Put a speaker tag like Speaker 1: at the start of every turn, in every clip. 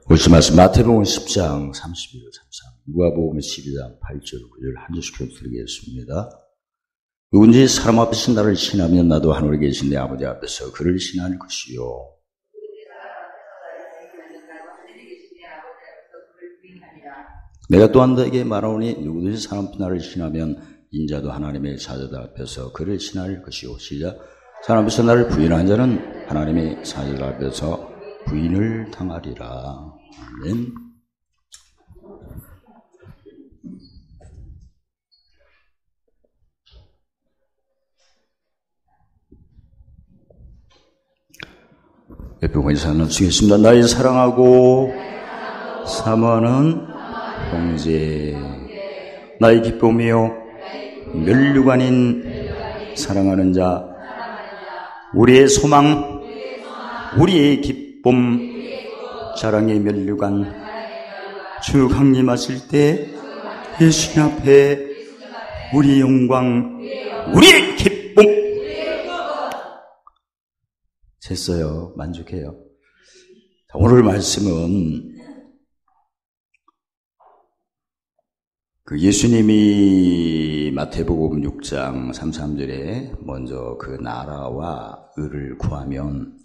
Speaker 1: 옳지 말씀 마태복음 10장 32절 33, 누가복음 12장 8절 9절 한 절씩 드리겠습니다. 누군지 사람 앞에서 나를 신하면 나도 하늘에 계신 내 아버지 앞에서 그를 신할 것이요. 내가 또한 너에게 말하오니 누구든지 사람 앞에 나를 신하면 인자도 하나님의 사자들 앞에서 그를 신할 것이요. 시작. 사람 앞에서 나를 부인한 자는 하나님의 사자들 앞에서 부인을 당하리라. 아멘. 옆에 권사는 쓰겠습니다. 나의 사랑하고 사모하는 형제, 나의 기쁨이요 면류관인 사랑하는 자, 우리의 소망, 우리의 기쁨, 자랑의 면류관, 주 강림하실 때 예수님 앞에 우리의 영광, 우리의 기쁨. 됐어요. 만족해요. 오늘 말씀은 예수님이 마태복음 6장 33절에 먼저 그 나라와 의를 구하면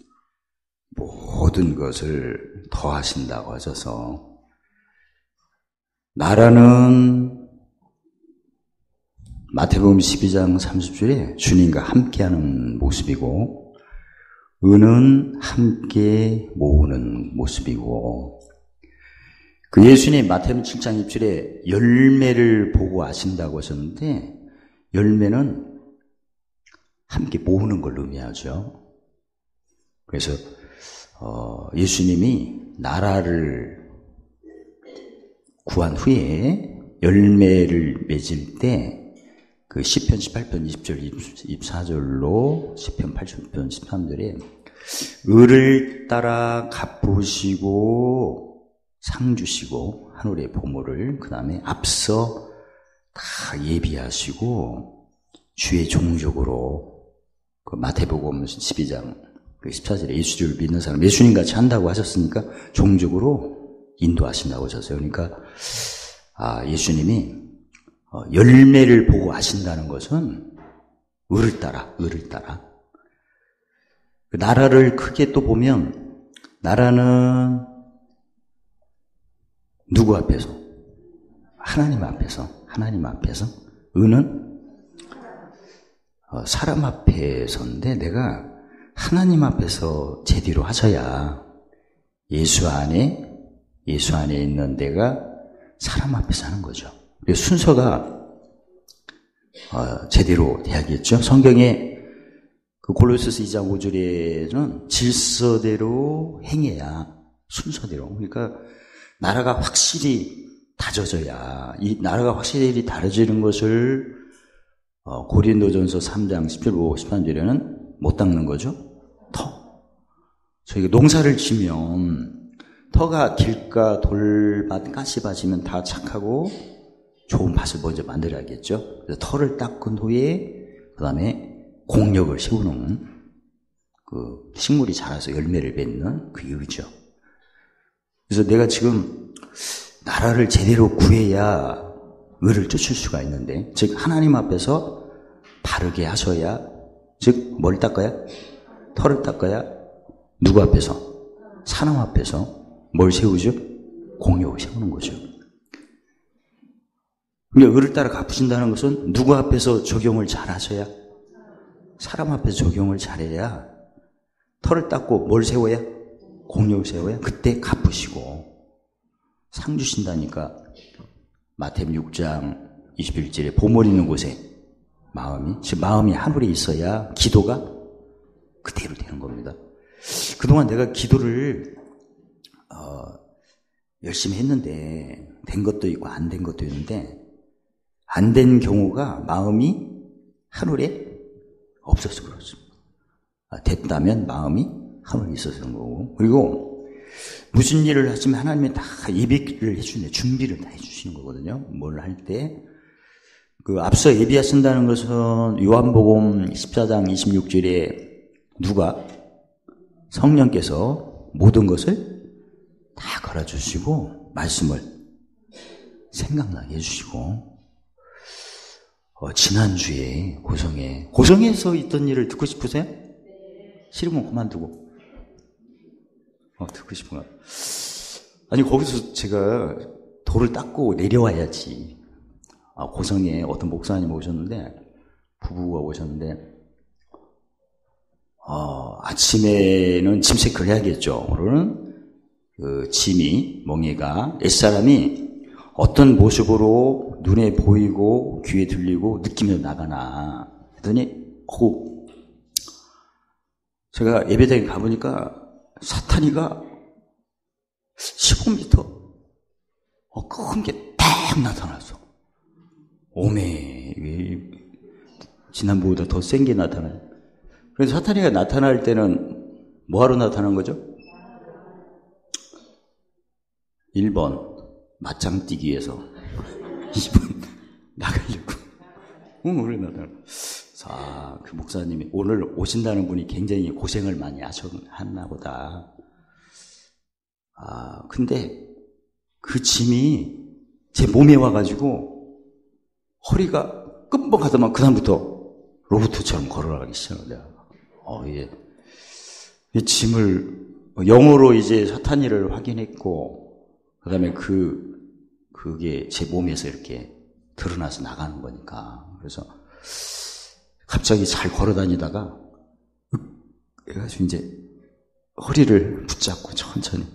Speaker 1: 모든 것을 더하신다고 하셔서, 나라는 마태복음 12장 30절에 주님과 함께하는 모습이고, 의는 함께 모으는 모습이고, 그 예수님 마태복음 7장 6절에 열매를 보고 아신다고 하셨는데, 열매는 함께 모으는 걸 의미하죠. 그래서 예수님이 나라를 구한 후에 열매를 맺을 때 그 시편 18편 20절 24절로 시편 80편 13절에 의를 따라 갚으시고 상 주시고 하늘의 보물을 그 다음에 앞서 다 예비하시고 주의 종족으로 그 마태복음 12장 14절에 예수를 믿는 사람 예수님같이 한다고 하셨으니까 종족으로 인도하신다고 하셨어요. 그러니까 예수님이 열매를 보고 하신다는 것은 의를 따라 그 나라를 크게 또 보면, 나라는 누구 앞에서? 하나님 앞에서. 의는 사람 앞에서인데, 내가 하나님 앞에서 제대로 하셔야 예수 안에 있는 내가 사람 앞에서 하는 거죠. 순서가 제대로 돼야겠죠. 성경에 그 골로새서 2장 5절에는 질서대로 행해야, 순서대로. 그러니까 나라가 확실히 다져져야, 이 나라가 확실히 다져지는 것을 고린도전서 3장 17절 13절에는 못 닦는 거죠. 터. 저희가 농사를 지면 터가 길가, 돌밭, 가시밭이면 다 착하고 좋은 밭을 먼저 만들어야겠죠. 그래서 터를 닦은 후에 그 다음에 공력을 세우는, 그 식물이 자라서 열매를 맺는 그 이유죠. 그래서 내가 지금 나라를 제대로 구해야 의를 쫓을 수가 있는데, 즉 하나님 앞에서 바르게 하셔야, 즉 뭘 닦아야? 터를 닦아야 누구 앞에서? 사람 앞에서 뭘 세우죠? 공력을 세우는 거죠. 그러니까 의를 따라 갚으신다는 것은 누구 앞에서 적용을 잘 하셔야? 사람 앞에서 적용을 잘해야, 터를 닦고 뭘 세워야? 공력을 세워야 그때 갚으시고 상 주신다니까. 마태복음 6장 21절에 보물 있는 곳에 마음이 하늘에 있어야 기도가 그대로 되는 겁니다. 그동안 내가 기도를 열심히 했는데 된 것도 있고 안 된 것도 있는데, 안 된 경우가 마음이 하늘에 없어서 그렇습니다. 됐다면 마음이 하늘에 있어서 그런 거고, 그리고 무슨 일을 하시면 하나님이 다 예비를 해주시는, 준비를 다 해주시는 거거든요. 뭘 할 때. 그 앞서 예비하신다는 것은 요한복음 14장 26절에 누가? 성령께서 모든 것을 다 걸어주시고 말씀을 생각나게 해주시고 지난주에 고성에서 있던 일을 듣고 싶으세요? 싫으면 그만두고 듣고 싶은가? 아니 거기서 제가 돌을 닦고 내려와야지. 고성에 어떤 목사님 오셨는데 부부가 오셨는데 아침에는 짐 체크를 해야겠죠. 오늘은 그 짐이 멍에가 옛사람이 어떤 모습으로 눈에 보이고 귀에 들리고 느끼며 나가나 했더니 제가 예배당에 가보니까 사탄이가 15m 큰 게 딱 나타났어. 오메 지난번보다 더 센 게 나타나요. 그래서 사탄이가 나타날 때는 뭐하러 나타난 거죠? 1번 맞짱 뛰기 위해서 2번 나가려고 그래 나타나. 자, 그 목사님이 오늘 오신다는 분이 굉장히 고생을 많이 하셨나 보다. 근데 그 짐이 제 몸에 와가지고 허리가 끔뻑하더만 그다음부터 로봇처럼 걸어가기 시작하더라고요. 이 짐을 영어로 이제 사탄이를 확인했고 그다음에 그게 제 몸에서 이렇게 드러나서 나가는 거니까. 그래서 갑자기 잘 걸어다니다가 그래가지고 이제 허리를 붙잡고 천천히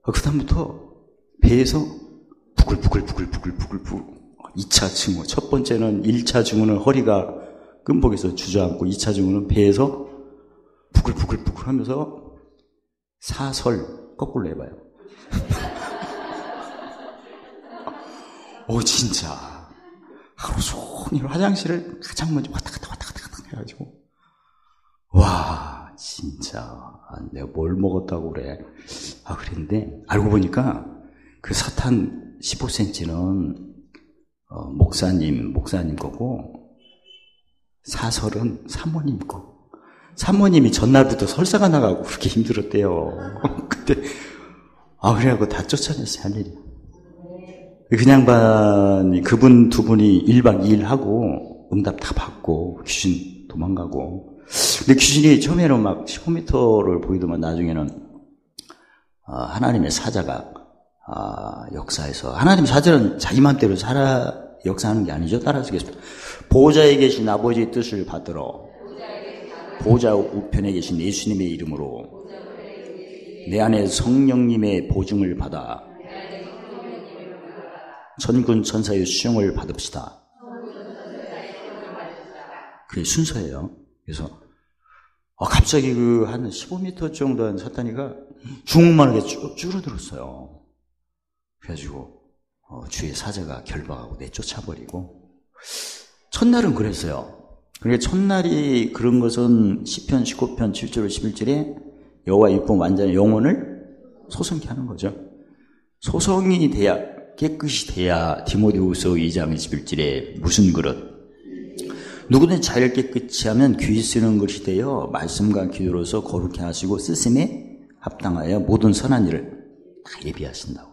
Speaker 1: 그다음부터 배에서 부글부글 2차 증후. 첫 번째는 1차 증후는 허리가 끔복에서 주저앉고 2차 증후는 배에서 부글부글 하면서 사설 거꾸로 해봐요. 진짜 하루 종일 화장실을 가장 먼저 왔다 갔다 해가지고 와 진짜 내가 뭘 먹었다고 그래. 그랬는데 알고 보니까 그 사탄 15cm는 목사님 거고 사설은 사모님 거. 사모님이 전날부터 설사가 나가고 그렇게 힘들었대요. 근데 그래갖고 다 쫓아냈어요. 할 일이. 그 양반이 그분 두 분이 1박 2일 하고 응답 다 받고 귀신 도망가고. 근데 귀신이 처음에는 막 15m를 보이더만 나중에는 하나님의 사자가 역사해서 하나님 사자는 자기 맘대로 역사하는 게 아니죠. 따라서겠습니다. 보좌에 계신 아버지의 뜻을 받들어 보좌 우편에 계신 예수님의 이름으로 내 안에 성령님의 보증을 받아 천군 천사의 수용을 받읍시다. 그게 순서예요. 그래서 갑자기 한 15m 정도 한 사탄이가 중만하게 줄어들었어요. 그래가지고 주의 사자가 결박하고 내쫓아버리고. 첫날은 그랬어요. 그러니까 첫날이 그런 것은 시편 19편 7절 11절에 여호와 이쁨 완전히 영혼을 소성케 하는 거죠. 소성이 돼야, 깨끗이 돼야 디모데후서 2장 21절에 무슨 그릇 누구든 잘 깨끗이 하면 귀 쓰는 것이 되어 말씀과 기도로서 거룩해 하시고 쓰심에 합당하여 모든 선한 일을 다 예비하신다고.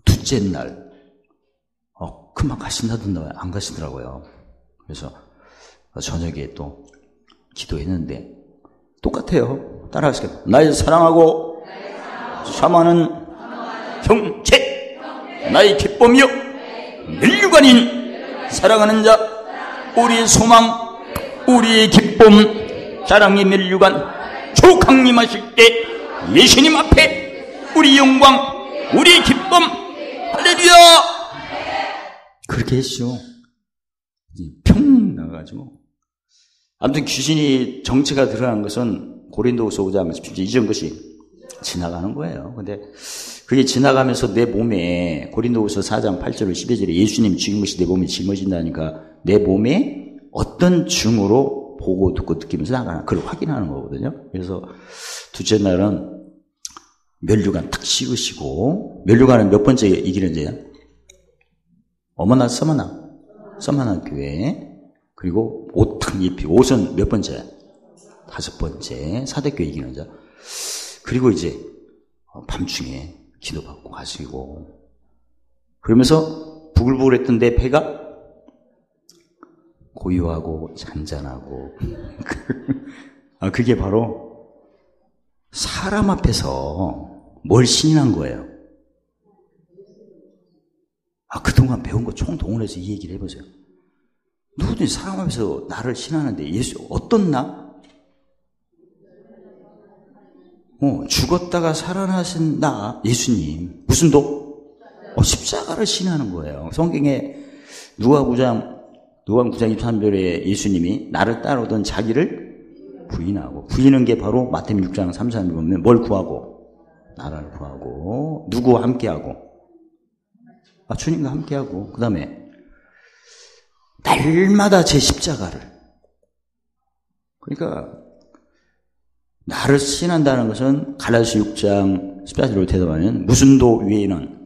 Speaker 1: 둘째 날 금방 가신다던데 안 가시더라고요. 그래서 저녁에 또 기도했는데 똑같아요. 따라하시겠다. 나의 사랑하고 사모하는 형제, 나의 기쁨이요 멸류관인 사랑하는 자, 우리의 소망, 우리의 기쁨, 사랑의 멸류관, 주 강림하실 때 예수님 앞에 우리 영광, 우리의 기쁨, 할렐루야! 그렇게 했죠. 평 나가가지고. 아무튼 귀신이 정체가 드러난 것은 고린도후서 5장 17절 이전 것이 지나가는 거예요. 근데 그게 지나가면서 내 몸에 고린도후서 4장 8절 12절에 예수님 죽인 것이 내 몸에 짊어진다니까 내 몸에 어떤 증으로 보고 듣고 느끼면서 나가나 그걸 확인하는 거거든요. 그래서 둘째 날은 멸류관 탁 씌우시고, 멸류관은 몇 번째 이기는지요? 어머나 서머나 교회, 그리고 옷 탁 입히고, 옷은 몇 번째? 5번째 사대교회 이기는 자. 그리고 이제 밤중에 기도받고 가시고 그러면서 부글부글했던 내 배가 고요하고 잔잔하고 그게 바로 사람 앞에서 뭘 신인한 거예요. 그동안 배운 거 총동원해서 이 얘기를 해보세요. 누구든지 사람 앞에서 나를 신하는데 예수 어떤 나? 죽었다가 살아나신 나 예수님 무슨 도? 십자가를 신하는 거예요. 성경에 누가복음 9장 23절에 예수님이 나를 따르던 자기를 부인하고 부인한 게 바로 마태복음 6장 3, 4절 보면 뭘 구하고? 나라를 구하고 누구와 함께하고? 주님과 함께하고 그 다음에 날마다 제 십자가를 그러니까 나를 신한다는 것은 갈라디아 6장 14절로 대답하면 무슨 도 위에는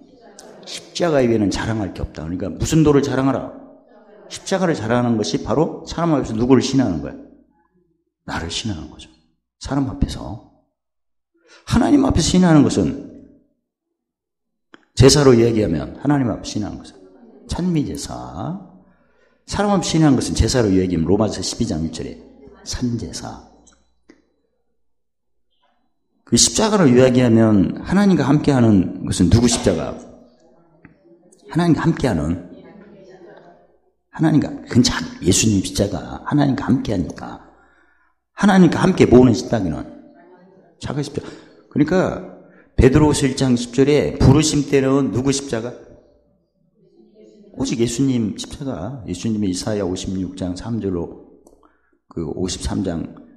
Speaker 1: 십자가 위에는 자랑할 게 없다. 그러니까 무슨 도를 자랑하라? 십자가를 자랑하는 것이 바로 사람 앞에서 누구를 신하는 거예요? 나를 신하는 거죠. 사람 앞에서. 하나님 앞에서 신하는 것은 제사로 이야기하면 하나님 앞에 신하는 것은 찬미제사. 사람 앞에 신하는 것은 제사로 이야기하면 로마서 12장 1절에 산제사. 그 십자가로 이야기하면 하나님과 함께하는 것은 누구 십자가? 하나님과 함께하는 하나님과 예수님 십자가 하나님과 함께하니까 하나님과 함께 모으는 십자가는 자기 십자가. 그러니까 베드로후서 1장 10절에 부르심 때는 누구 십자가? 오직 예수님 십자가. 예수님의 이사야 56장 3절로 그 53장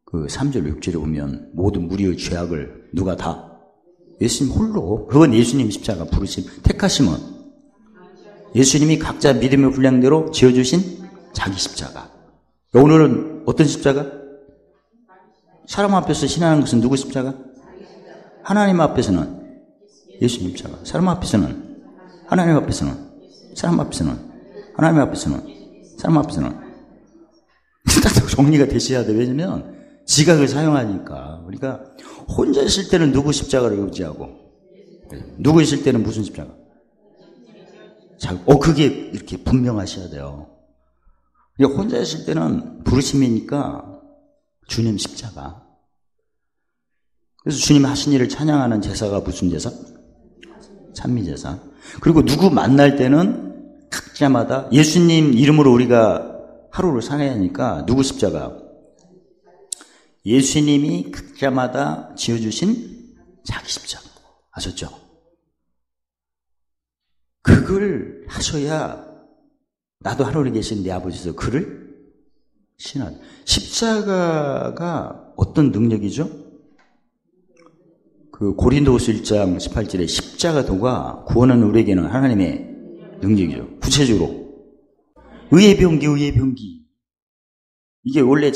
Speaker 1: 그 3절 6절에 보면 모든 무리의 죄악을 누가 다? 예수님 홀로. 그건 예수님 십자가 부르심. 택하심은 예수님이 각자 믿음의 분량대로 지어주신 자기 십자가. 오늘은 어떤 십자가? 사람 앞에서 신하는 것은 누구 십자가? 하나님 앞에서는 예수님 십자가. 사람 앞에서는 하나님 앞에서는 사람 앞에서는 하나님 앞에서는 사람 앞에서는 딱 정리가 되셔야 돼요. 왜냐면 지각을 사용하니까. 그러니까 혼자 있을 때는 누구 십자가를 의지하고 누구 있을 때는 무슨 십자가? 그게 이렇게 분명하셔야 돼요. 그러니까 혼자 있을 때는 부르심이니까 주님 십자가. 그래서 주님 하신 일을 찬양하는 제사가 무슨 제사? 찬미제사. 그리고 누구 만날 때는 각자마다 예수님 이름으로 우리가 하루를 살아야 하니까 누구 십자가? 예수님이 각자마다 지어주신 자기 십자가. 아셨죠? 그걸 하셔야 나도 하늘에 계신 내 아버지께서 그를 신한. 십자가가 어떤 능력이죠? 그 고린도후서 1장 18절에 십자가 도가 구원은 우리에게는 하나님의 능력이죠. 구체적으로 의의 병기. 이게 원래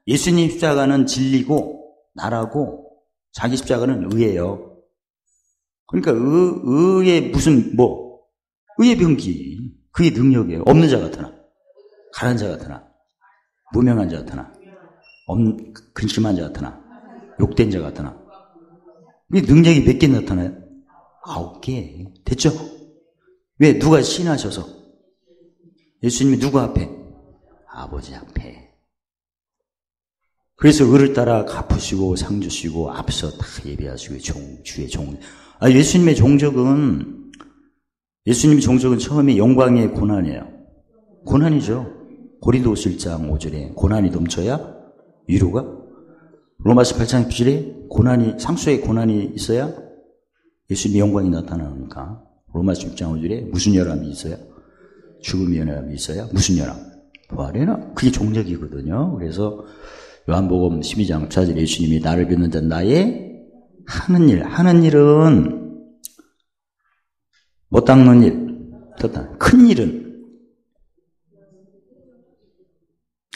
Speaker 1: 예수님 십자가는 진리고 나라고 자기 십자가는 의예요. 그러니까 의의 무슨 의의 병기. 그게 능력이에요. 없는 자 같으나 가난한 자 같으나 무명한 자 같으나 근심한 자 같으나 욕된 자 같으나 이 능력이 몇 개 나타나요? 9개. 됐죠? 왜? 누가 신하셔서? 예수님이 누구 앞에? 아버지 앞에. 그래서 의를 따라 갚으시고 상 주시고 앞서 다 예배하시고 주의 종. 예수님의 종적은 처음에 영광의 고난이에요. 고난이죠. 고린도후서 1장 5절에 고난이 넘쳐야 위로가. 로마서 8장 9절에 상수의 고난이 있어야 예수님의 영광이 나타나니까. 로마서 6장 5절에 무슨 열함이 있어야? 죽음의 열함이 있어야? 무슨 열함? 부활이나 그게 종적이거든요. 그래서 요한복음 12장 4절에 예수님이 나를 믿는 자는 나의 하는 일은 못 닦는 일, 큰 일은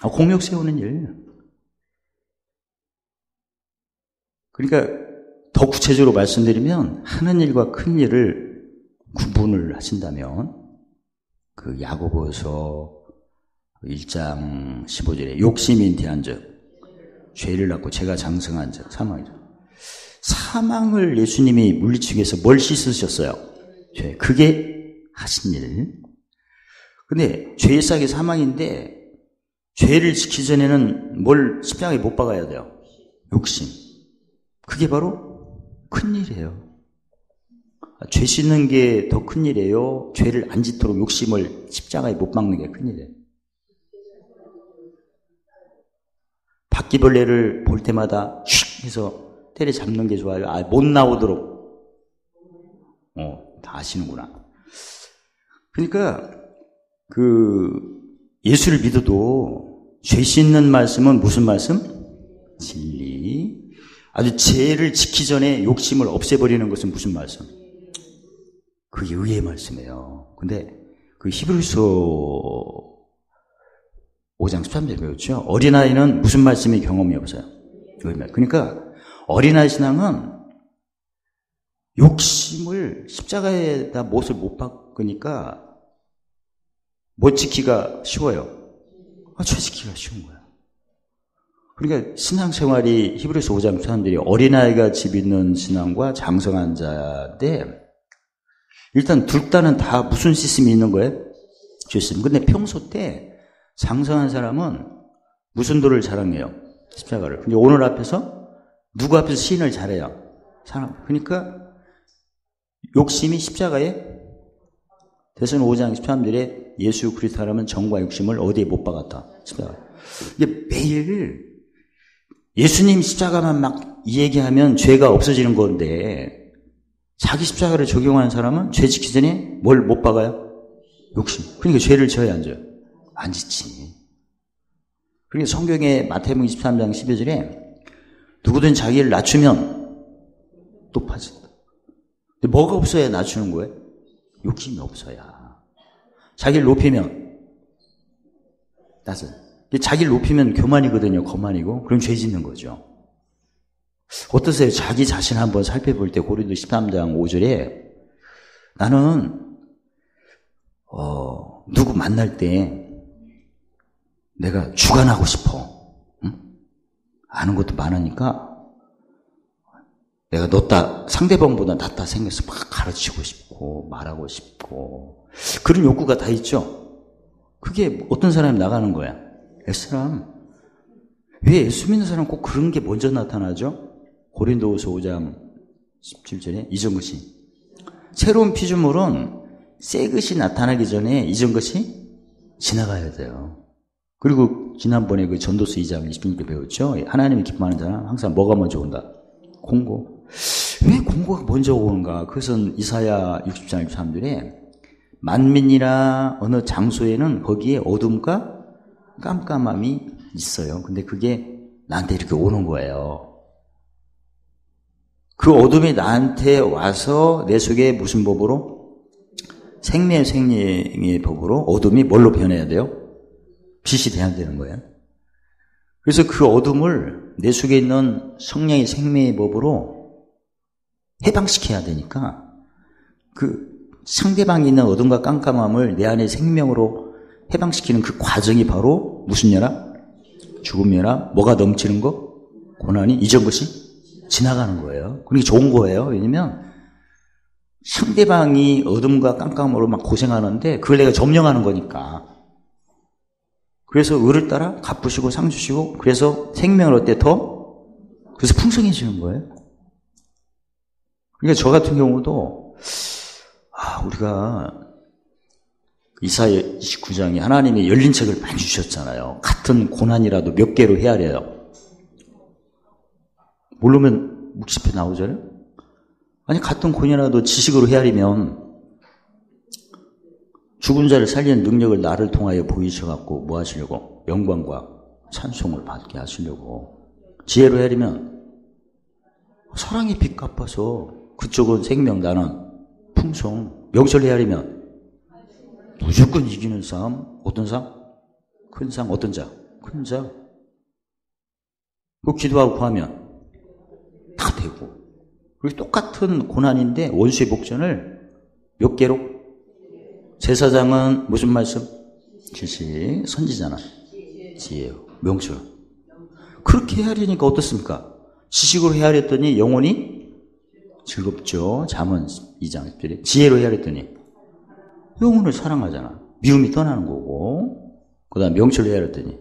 Speaker 1: 공역 세우는 일. 그러니까 더 구체적으로 말씀드리면 하는 일과 큰 일을 구분을 하신다면 그 야고보서 1장 15절에 욕심이 잉태한 적, 죄를 낳고 죄가 장성한 적, 사망이죠. 사망을 예수님이 물리치기 위해서 뭘 씻으셨어요? 죄. 그게 하신 일. 근데 죄의 싹이 사망인데 죄를 지키기 전에는 뭘 십자가에 못 박아야 돼요? 욕심. 그게 바로 큰일이에요. 죄 씻는 게 더 큰일이에요? 죄를 안 짓도록 욕심을 십자가에 못 박는 게 큰일이에요. 바퀴벌레를 볼 때마다 슉 해서 때려잡는 게 좋아요? 못 나오도록. 다 아시는구나. 그러니까 예수를 믿어도 죄 씻는 말씀은 무슨 말씀? 진리. 아주 죄를 지키기 전에 욕심을 없애버리는 것은 무슨 말씀? 그게 의의 말씀이에요. 근데 그 히브리서 5장 13절 배웠죠? 어린아이는 무슨 말씀이 경험이 없어요? 그러니까 어린아이 신앙은 욕심을 십자가에다 못을 못 박으니까 못 지키기가 쉬워요. 죄 지키기가 쉬운 거야. 그러니까 신앙생활이 히브리서 5장 사람들이 어린아이가 집 있는 신앙과 장성한 자인데 일단 둘 다는 다 무슨 시스템이 있는 거예요? 죄 시스템. 근데 평소 때 장성한 사람은 무슨 도를 자랑해요? 십자가를. 근데 오늘 앞에서 누구 앞에서 시인을 잘해요? 사람. 그러니까 욕심이 십자가에 대선 5장 13절에 예수 그리스도라면 정과 욕심을 어디에 못 박았다? 십자가. 이게 매일 예수님 십자가만 막 얘기하면 죄가 없어지는 건데 자기 십자가를 적용하는 사람은 죄 지키기 전에 뭘 못 박아요? 욕심. 그러니까 죄를 져야 안 져요? 안 짓지. 그러니까 성경에 마태복음 23장 12절에 누구든 자기를 낮추면 높아진다. 근데 뭐가 없어야 낮추는 거예요? 욕심이 없어야. 자기를 높이면 낮은. 자기를 높이면 교만이거든요. 거만이고. 그럼 죄 짓는 거죠. 어떠세요? 자기 자신 한번 살펴볼 때 고린도 13장 5절에 나는 누구 만날 때 내가 주관하고 싶어. 응? 아는 것도 많으니까 내가 상대방보다 낫다 생겨서 막 가르치고 싶고 말하고 싶고 그런 욕구가 다 있죠. 그게 어떤 사람이 나가는 거야? 옛사람. 왜 예수 믿는 사람 꼭 그런 게 먼저 나타나죠? 고린도후서 5장 17절에 이전 것이 새로운 피조물은 새 것이 나타나기 전에 이전 것이 지나가야 돼요. 그리고 지난번에 그 전도서 2장 26절 배웠죠? 하나님이 기뻐하는 자는 항상 뭐가 먼저 온다? 공고. 왜 공고가 먼저 오는가? 그것은 이사야 60장 23절에 만민이나 어느 장소에는 거기에 어둠과 깜깜함이 있어요. 근데 그게 나한테 이렇게 오는 거예요. 그 어둠이 나한테 와서 내 속에 무슨 법으로? 생명의 법으로 어둠이 뭘로 변해야 돼요? 빛이 돼야 되는 거예요. 그래서 그 어둠을 내 속에 있는 성령의 생명의 법으로 해방시켜야 되니까 그 상대방이 있는 어둠과 깜깜함을 내 안의 생명으로 해방시키는 그 과정이 바로 무슨 혈압? 죽음 혈압? 뭐가 넘치는 거? 고난이 이전 것이 지나가는 거예요. 그러니까 좋은 거예요. 왜냐면 상대방이 어둠과 깜깜함으로 막 고생하는데 그걸 내가 점령하는 거니까. 그래서 의를 따라 갚으시고 상 주시고 그래서 생명을 얻되 더 그래서 풍성해지는 거예요. 그러니까 저 같은 경우도 우리가 이사야 29장에 하나님이 열린 책을 많이 주셨잖아요. 같은 고난이라도 몇 개로 헤아려요. 모르면 묵시표 나오잖아요. 아니 같은 고난이라도 지식으로 헤아리면 죽은 자를 살리는 능력을 나를 통하여 보이셔갖고 뭐 하시려고? 영광과 찬송을 받게 하시려고. 지혜로 헤아리면 사랑이 빚 갚아서 그쪽은 생명 나는 풍성. 명철로 헤아리면 무조건 이기는 싸움. 어떤 싸움? 큰 싸움. 어떤 자? 큰 자. 그 기도하고 구하면 다 되고. 그리고 똑같은 고난인데 원수의 복전을 몇 개로? 제사장은 무슨 말씀? 지식. 선지자는 지혜요. 명철. 그렇게 헤아리니까 어떻습니까? 지식으로 헤아렸더니 영혼이 즐겁죠. 잠언 2장 10절에 지혜로 헤아렸더니 영혼을 사랑하잖아. 미움이 떠나는 거고. 그 다음 명철로 헤아렸더니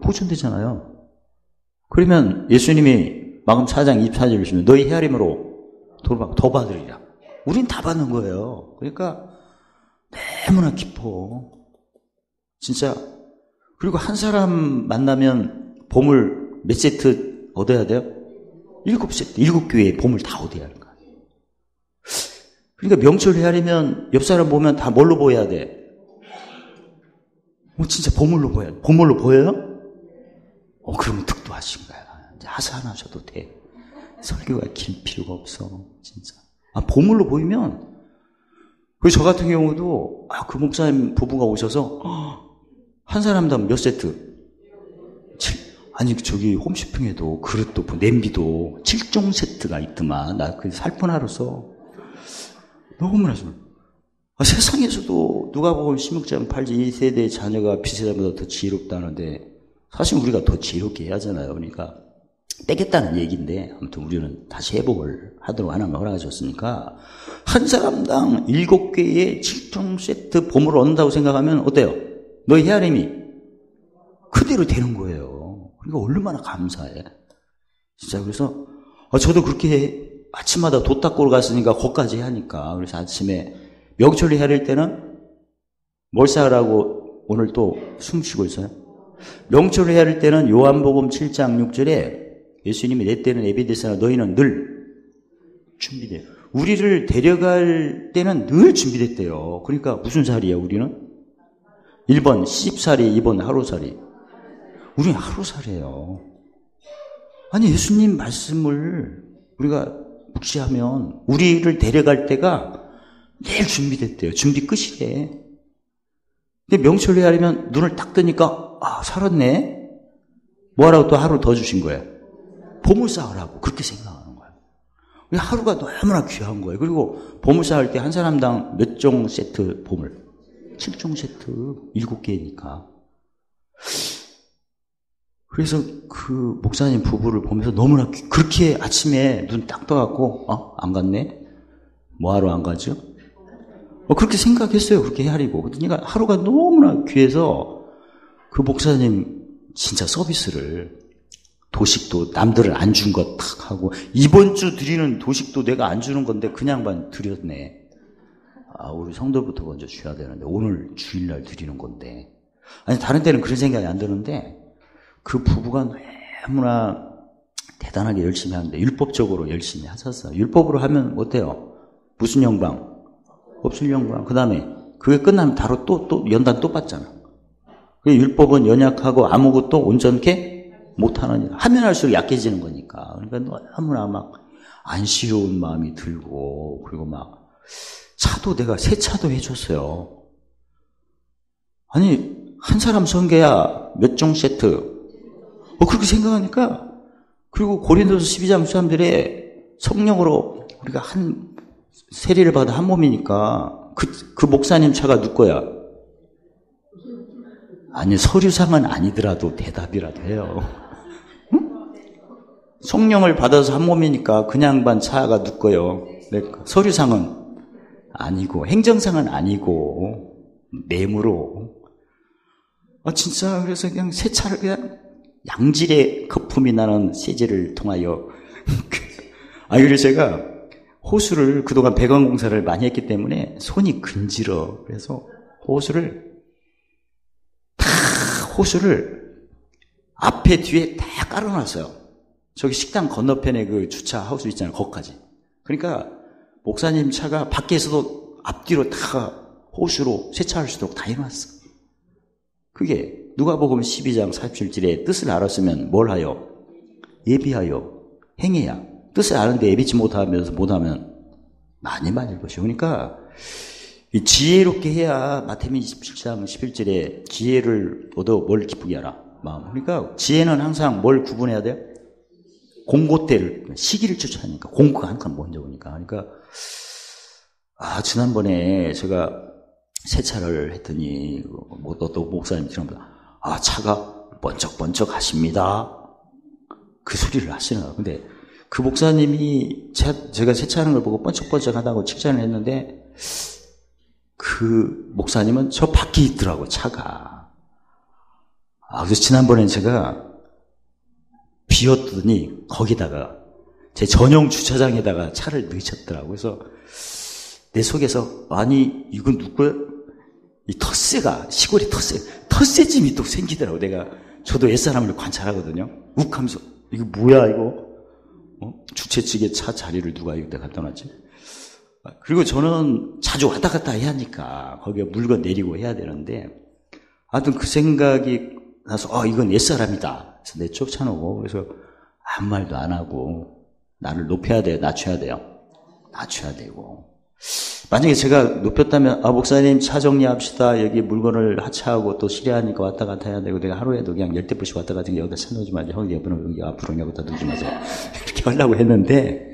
Speaker 1: 보존되잖아요. 그러면 예수님이 마금 4장 24절을 주시면 너희 헤아림으로 더 받으리라. 우린 다 받는 거예요. 그러니까 너무나 깊어. 진짜. 그리고 한 사람 만나면 보물 몇 세트 얻어야 돼요? 7세트, 7교회에 보물 다 얻어야 하는 거야. 그러니까 명철 헤아리면 옆 사람 보면 다 뭘로 보여야 돼? 진짜 보물로 보여야 돼. 보물로 보여요? 그러면 득도하신 거야. 이제 하사 안 하셔도 돼. 설교가 길 필요가 없어. 진짜. 보물로 보이면, 저 같은 경우도, 그 목사님 부부가 오셔서, 한 사람당 몇 세트? 저기 홈쇼핑에도 그릇도, 냄비도 7종 세트가 있더만. 나 그 살뻔하로서. 너무나 좀. 세상에서도 누가 보면 16장 8지 이 세대의 자녀가 비세자보다 더 지혜롭다는데, 사실 우리가 더 지혜롭게 해야 하잖아요. 그러니까, 떼겠다는 얘기인데, 아무튼 우리는 다시 회복을 하도록 하나님을 허락하셨으니까, 한 사람당 7개의 7종 세트 보물을 얻는다고 생각하면 어때요? 너의 헤아림이 그대로 되는 거예요. 그러니까 얼마나 감사해. 진짜 그래서, 저도 그렇게 아침마다 돛 닦으러 갔으니까 거기까지 하니까. 그래서 아침에 명철이 헤아릴 때는 뭘 쌓으라고 오늘 또 숨 쉬고 있어요? 명철을 헤아릴 때는 요한복음 7장 6절에 예수님이 내 때는 예비됐으나 너희는 늘 준비돼요. 우리를 데려갈 때는 늘 준비됐대요. 그러니까 무슨 살이에요, 우리는? 1번 시집살이, 2번 하루살이. 우리는 하루살이에요. 아니, 예수님 말씀을 우리가 묵시하면 우리를 데려갈 때가 늘 준비됐대요. 준비 끝이래. 근데 명철로 하려면 눈을 딱 뜨니까, 살았네? 뭐하라고 또 하루 더 주신 거예요? 보물 쌓으라고. 그렇게 생각하는 거예요. 하루가 너무나 귀한 거예요. 그리고 보물 쌓을 때 한 사람당 몇 종 세트 보물? 7종 세트. 7개니까. 그래서 그 목사님 부부를 보면서 너무나 그렇게 아침에 눈 딱 떠갖고, 안 갔네? 뭐하러 안 가죠? 그렇게 생각했어요. 그렇게 헤아리고. 그러니까 하루가 너무나 귀해서 그 목사님 진짜 서비스를 도식도 남들은 안 준 거 탁 하고 이번 주 드리는 도식도 내가 안 주는 건데 그냥만 드렸네. 우리 성도부터 먼저 줘야 되는데 오늘 주일날 드리는 건데. 아니 다른 때는 그런 생각이 안 드는데 그 부부가 너무나 대단하게 열심히 하는데 율법적으로 열심히 하셨어요. 율법으로 하면 어때요? 무슨 영광? 법술 영광. 그 다음에 그게 끝나면 바로 또 연단 또 받잖아. 율법은 연약하고 아무것도 온전케 못하는, 하면 할수록 약해지는 거니까. 그러니까 너무나 막 안쓰러운 마음이 들고, 그리고 막 차도 내가 새 차도 해줬어요. 아니 한 사람 성게야 몇 종 세트. 그렇게 생각하니까. 그리고 고린도서 12장 13절에 성령으로 우리가 한 세례를 받아 한 몸이니까 그 목사님 차가 누구 거야? 아니 서류상은 아니더라도 대답이라도 해요. 응? 성령을 받아서 한 몸이니까 그냥 반 차가 누구 거요? 서류상은 아니고 행정상은 아니고 뇌물로. 진짜 그래서 그냥 새 차를 그냥 양질의 거품이 나는 세제를 통하여 그래서 제가 호수를 그동안 배관 공사를 많이 했기 때문에 손이 근질어. 그래서 호수를 앞에 뒤에 다 깔아놨어요. 저기 식당 건너편에 그 주차 하우스 있잖아요. 거기까지. 그러니까 목사님 차가 밖에서도 앞뒤로 다 호수로 세차할 수 있도록 다 해놨어. 그게 누가복음 12장 47절에 뜻을 알았으면 뭘 하여? 예비하여 행해야. 뜻을 아는데 예비치 못하면 많이 맞을 것이요. 그러니까 지혜롭게 해야 마태복음 27장 11절에 지혜를 얻어 뭘 기쁘게 하라. 마음. 그러니까 지혜는 항상 뭘 구분해야 돼요? 공고 때를, 시기를 추천하니까. 공고가 항상 먼저 오니까. 그러니까 지난번에 제가 세차를 했더니 어떤 목사님처럼 차가 번쩍번쩍 하십니다. 그 소리를 하시나. 근데 그 목사님이 제가 세차하는 걸 보고 번쩍번쩍하다고 칭찬을 했는데 그 목사님은 저 밖에 있더라고, 차가. 그래서 지난번엔 제가 비웠더니 거기다가 제 전용 주차장에다가 차를 넣으셨더라고. 그래서 내 속에서 아니 이건 누구야? 이 텃세가 시골에 텃세짐이 또 생기더라고. 저도 옛사람을 관찰하거든요. 욱하면서 이거 뭐야 이거? 주최 측에 차 자리를 누가 여기다 갖다 놨지? 그리고 저는 자주 왔다 갔다 해야 하니까 거기에 물건 내리고 해야 되는데 하여튼 그 생각이 나서 이건 옛사람이다. 그래서 내 쫓아놓고 그래서 아무 말도 안 하고 나를 높여야 돼요? 낮춰야 돼요? 낮춰야 되고 만약에 제가 높였다면 목사님 차 정리합시다. 여기 물건을 하차하고 또 실례하니까 왔다 갔다 해야 되고 내가 하루에도 그냥 10대씩 왔다 갔다 여기다 쳐놓지 마세요. 여기 앞으로 여기다 두지 마세요. 이렇게 하려고 했는데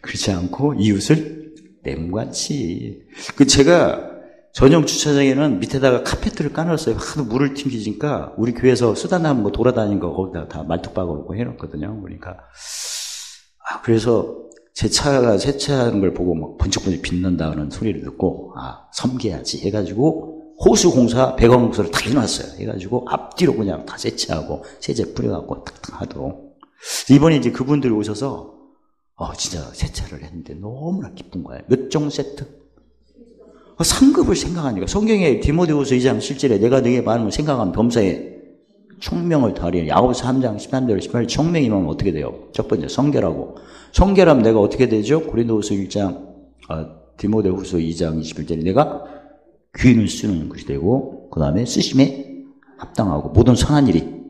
Speaker 1: 그렇지 않고 이웃을 땜같이 제가 전용 주차장에는 밑에다가 카페트를 까놨어요. 하도 물을 튕기니까 우리 교회에서 쓰다 남은 거 돌아다니는 거 거기다 다 말뚝박으로 해놓거든요. 그러니까 그래서 제 차가 세차하는 걸 보고 막 번쩍번쩍 빛난다는 소리를 듣고 섬겨야지 해가지고 호수공사 배관공사를 다 해놨어요. 해가지고 앞뒤로 그냥 다 세차하고 세제 뿌려갖고 탁탁 하도록. 이번에 이제 그분들이 오셔서 진짜 세차를 했는데 너무나 기쁜 거예요. 몇 종 세트? 상급을 생각하니까 성경에 디모데후서 2장 7절에 내가 너에게 많은 생각하면 범사에 총명을 다하리니 야고보서 3장 13절 18절 총명이면 어떻게 돼요? 첫 번째 성결하고 성결하면 내가 어떻게 되죠? 고린도후서 1장 디모데후서 2장 21절에 내가 귀인을 쓰는 것이 되고 그 다음에 쓰심에 합당하고 모든 선한 일이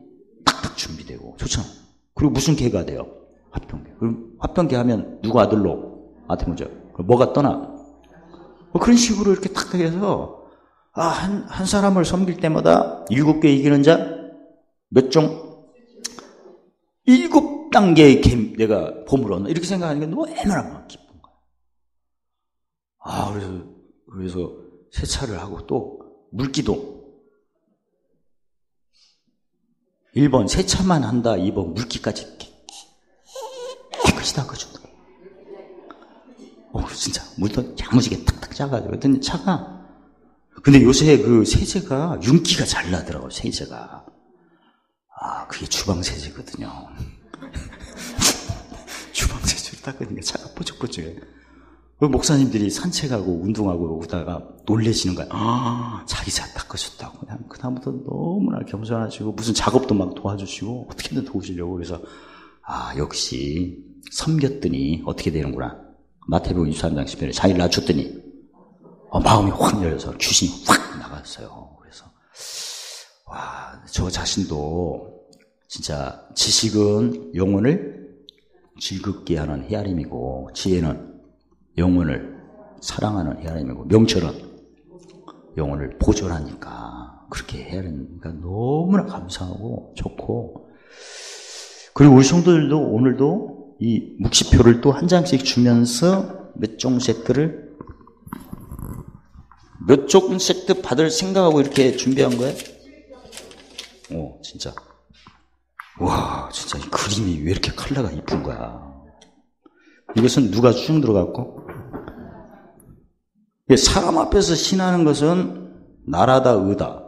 Speaker 1: 딱딱 준비되고 좋잖아. 그리고 무슨 계가 돼요? 화평계. 그럼 화평계 하면 누가 아들로? 아테모죠. 그럼 뭐가 떠나? 그런 식으로 이렇게 탁 해서 한 사람을 섬길 때마다 7개 이기는 자 몇 종? 7단계의 내가 보물 얻는 이렇게 생각하니까 너무나 기쁜 거야. 그래서 세차를 하고 또 물기도 1번 세차만 한다. 2번 물기까지 깨끗이 닦아준다. 진짜 물도 야무지게 탁탁 짜가지고 그랬더니 차가 근데 요새 그 세제가 윤기가 잘 나더라고요. 세제가 그게 주방세제거든요. 주방세제를 닦으니까 차가 뽀짝뽀짝해. 목사님들이 산책하고 운동하고 오다가 놀래시는 거야. 자기 차 닦으셨다고. 그다음부터 너무나 겸손하시고 무슨 작업도 막 도와주시고 어떻게든 도우시려고. 그래서 역시 섬겼더니 어떻게 되는구나. 마태복음 23장 10절에 자기를 낮췄더니 마음이 확 열려서 귀신이 확 나갔어요. 그래서 저 자신도 진짜 지식은 영혼을 즐겁게 하는 헤아림이고 지혜는 영혼을 사랑하는 헤아림이고 명철은 영혼을 보존하니까 그렇게 헤아리니까 너무나 감사하고 좋고 그리고 우리 성도들도 오늘도 이 묵시표를 또 한 장씩 주면서 몇 종 세트를 몇 종 세트 받을 생각하고 이렇게 준비한 거예요? 진짜. 와, 진짜 이 그림이 왜 이렇게 컬러가 이쁜 거야. 이것은 누가 쭉 들어갔고? 사람 앞에서 신하는 것은 나라다, 의다.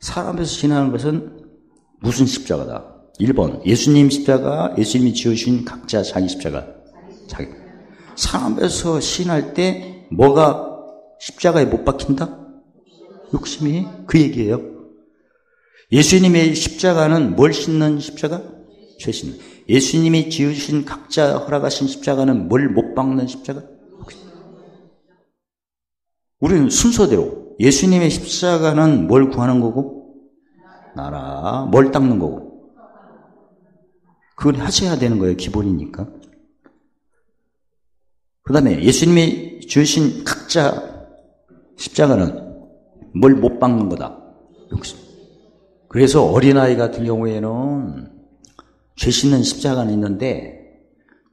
Speaker 1: 사람 앞에서 신하는 것은 무슨 십자가다? 1번, 예수님 십자가, 예수님이 지으신 각자 자기 십자가. 사람 앞에서 신할 때 뭐가 십자가에 못 박힌다? 욕심이 그 얘기예요. 예수님의 십자가는 뭘 싣는 십자가? 죄 싣는. 예수님이 지으신 각자 허락하신 십자가는 뭘 못 박는 십자가? 우리는 순서대로 예수님의 십자가는 뭘 구하는 거고? 나라. 뭘 닦는 거고? 그걸 하셔야 되는 거예요. 기본이니까. 그 다음에 예수님이 지으신 각자 십자가는 뭘 못 박는 거다. 욕심. 그래서 어린아이 같은 경우에는 죄 씻는 십자가는 있는데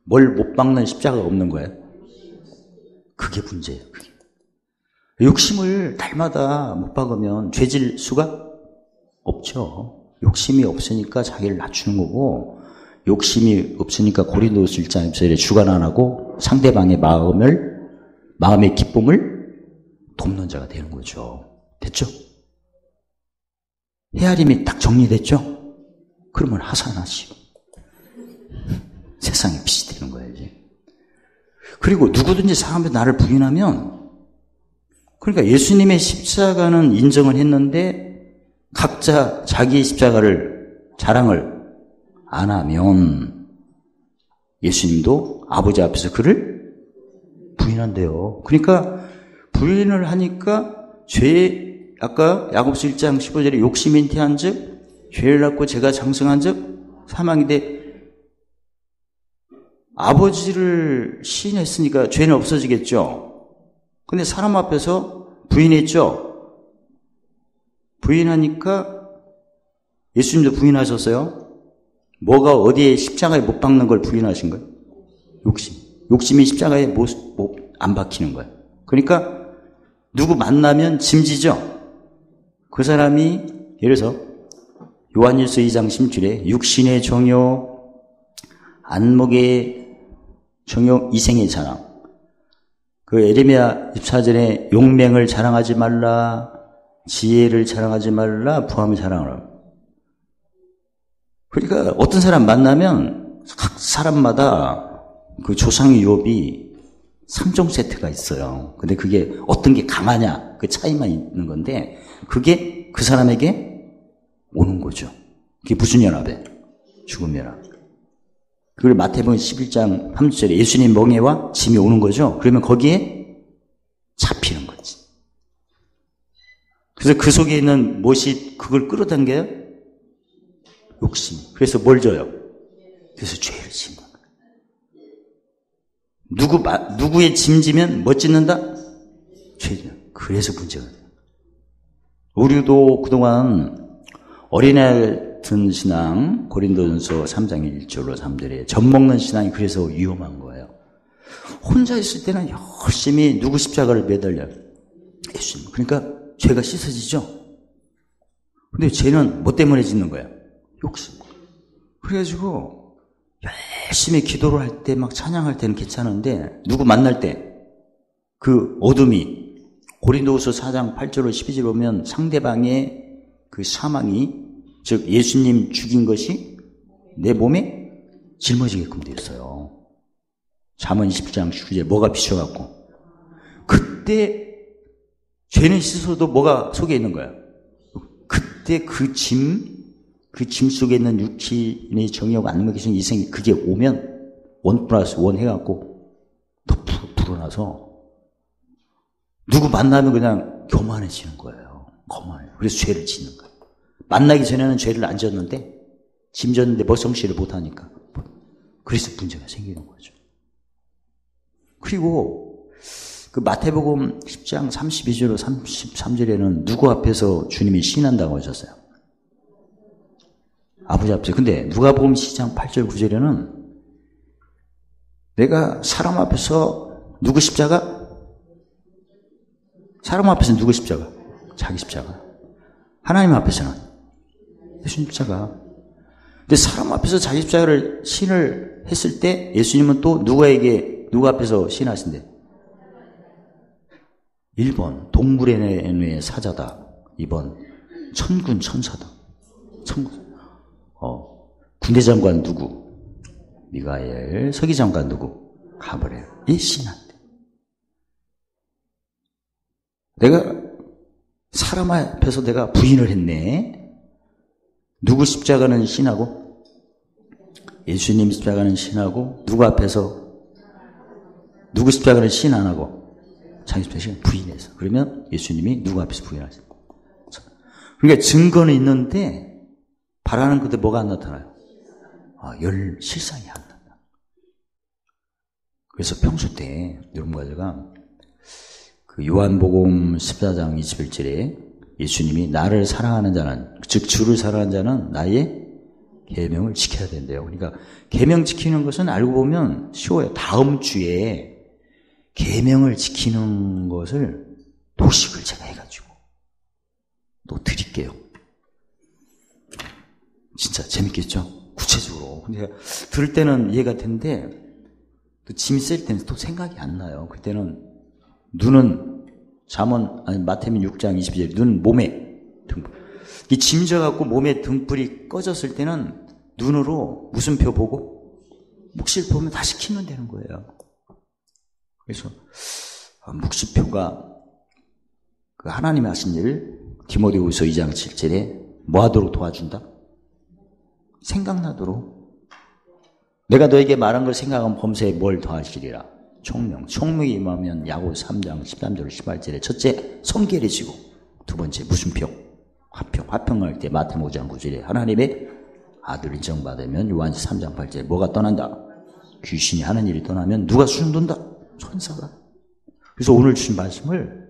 Speaker 1: 뭘 못 박는 십자가가 없는 거예요. 그게 문제예요. 그게. 욕심을 날마다 못 박으면 죄질 수가 없죠. 욕심이 없으니까 자기를 낮추는 거고 욕심이 없으니까 고린도후서 1장 1절에 주관 안 하고 상대방의 마음의 기쁨을 돕는 자가 되는 거죠. 됐죠? 헤아림이 딱 정리됐죠? 그러면 하산하시고 세상의 빛이 되는 거예요. 이제. 그리고 누구든지 사람이 나를 부인하면, 그러니까 예수님의 십자가는 인정을 했는데 각자 자기의 십자가를 자랑을 안 하면 예수님도 아버지 앞에서 그를 부인한대요. 그러니까 부인을 하니까 아까 야고보서 1장 15절에 욕심이 잉태한 즉 죄를 낳고 죄가 장성한 즉 사망인데, 아버지를 시인했으니까 죄는 없어지겠죠. 근데 사람 앞에서 부인했죠. 부인하니까 예수님도 부인하셨어요. 뭐가 어디에 십자가에 못 박는 걸 부인하신 거예요? 욕심이 십자가에 안 박히는 거예요. 그러니까 누구 만나면 짐지죠. 그 사람이 예를 들어서 요한일서 2장 16절에 육신의 정욕, 안목의 정욕, 이생의 자랑. 그 에레미야 14절에 용맹을 자랑하지 말라, 지혜를 자랑하지 말라, 부함을 자랑하라. 그러니까 어떤 사람 만나면 각 사람마다 그 조상 유업이 3종 세트가 있어요. 근데 그게 어떤 게 강하냐, 그 차이만 있는 건데, 그게 그 사람에게 오는 거죠. 그게 무슨 연합이에요? 죽음 연합. 그걸 마태복음 11장 3절에 예수님 멍에와 짐이 오는 거죠. 그러면 거기에 잡히는 거지. 그래서 그 속에 있는 무엇이 그걸 끌어당겨요? 욕심. 그래서 뭘 줘요? 그래서 죄를 짓는 거예요. 누구의 짐지면 뭐 짓는다? 죄죠. 그래서 문제가 돼요. 우리도 그동안 어린애 같은 신앙, 고린도전서 3장 1절로 3절에 젖먹는 신앙이 그래서 위험한 거예요. 혼자 있을 때는 열심히 누구 십자가를 매달려요? 예수님. 그러니까 죄가 씻어지죠. 근데 죄는 뭐 때문에 짓는 거예요? 욕심. 그래가지고 열심히 기도를 할 때 막 찬양할 때는 괜찮은데 누구 만날 때 그 어둠이, 고린도후서 4장 8절로 12절 보면 상대방의 그 사망이, 즉 예수님 죽인 것이 내 몸에 짊어지게끔 되었어요. 잠언 27장 19절 뭐가 비춰갖고, 그때 죄는 씻어도 뭐가 속에 있는 거야? 그때 그 짐 속에 있는 육신의 정욕, 안목의 정, 이생이 그게 오면 1+1 해갖고 더 불어나서 누구 만나면 그냥 교만해지는 거예요. 거만해. 그래서 죄를 짓는 거예요. 만나기 전에는 죄를 안 졌는데 짐 졌는데 뭐 성실을 못하니까. 그래서 문제가 생기는 거죠. 그리고 그 마태복음 10장 32절로 33절에는 누구 앞에서 주님이 시인한다고 하셨어요? 아버지 앞에서. 근데 누가복음 10장 8절 9절에는 내가 사람 앞에서 누구 십자가? 사람 앞에서는 누구 십자가? 자기 십자가. 하나님 앞에서는 예수님 십자가. 근데 사람 앞에서 자기 십자가를 신을 했을 때 예수님은 또 누구 앞에서 신하신대? 1번 동물의 사자다. 2번 천군 천사다. 군대 장관 누구? 미가엘. 서기 장관 누구? 가브리엘. 이 신한테. 내가 사람 앞에서 내가 부인을 했네. 누구 십자가는 신하고, 예수님 십자가는 신하고, 누구 앞에서 누구 십자가는 신 안 하고 자기 십자가는 부인해서. 그러면 예수님이 누구 앞에서 부인하세요? 그러니까 증거는 있는데 바라는 그때 뭐가 안 나타나요? 실상이 안 나타나. 그래서 평소 때 여러분과 제가 그 요한복음 14장 21절에 예수님이 나를 사랑하는 자는, 즉 주를 사랑하는 자는 나의 계명을 지켜야 된대요. 그러니까 계명 지키는 것은 알고 보면 쉬워요. 다음 주에 계명을 지키는 것을 도식을 제가 해가지고 또 드릴게요. 진짜 재밌겠죠? 구체적으로. 근데 들을 때는 이해가 되는데, 또 짐이 셀 때는 또 생각이 안 나요. 그때는 눈은 마태복음 6장 22절, 눈 몸에 등불. 이 짐 져갖고 몸에 등불이 꺼졌을 때는 눈으로 무슨 표 보고 묵시를 보면 다시 키면 되는 거예요. 그래서 묵시표가 그 하나님이 하신 일, 디모데후서 2장 7절에 뭐 하도록 도와준다? 생각나도록. 내가 너에게 말한 걸 생각하면 범사에 뭘 더하시리라. 총명. 총명이 임하면 야고보 3장 13절 18절에 첫째 성결해지고, 두 번째 무슨 표? 화평. 화평할 때 마태복음 5장 9절에 하나님의 아들 인정받으면 요한지 3장 8절에 뭐가 떠난다? 귀신이 하는 일이 떠나면 누가 수준 돈다? 천사가. 그래서 오늘 주신 말씀을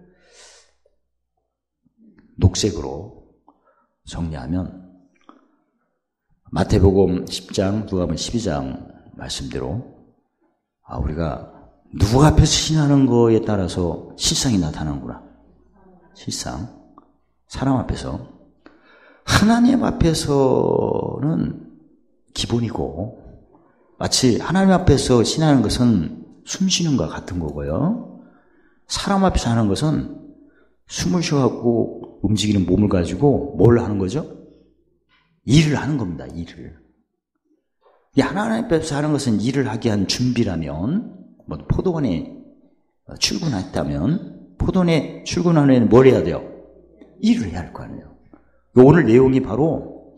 Speaker 1: 녹색으로 정리하면 마태복음 10장, 누가복음 12장 말씀대로 우리가 누구 앞에서 신하는 거에 따라서 실상이 나타나는구나. 실상. 사람 앞에서. 하나님 앞에서는 기본이고, 마치 하나님 앞에서 신하는 것은 숨 쉬는 것과 같은 거고요. 사람 앞에서 하는 것은 숨을 쉬어갖고 움직이는 몸을 가지고 뭘 하는 거죠? 일을 하는 겁니다. 일을. 하나님 앞에서 하는 것은 일을 하게 한 준비라면, 포도원에 출근했다면, 포도원에 출근하는 애는 뭘 해야 돼요? 일을 해야 할 거 아니에요. 오늘 내용이 바로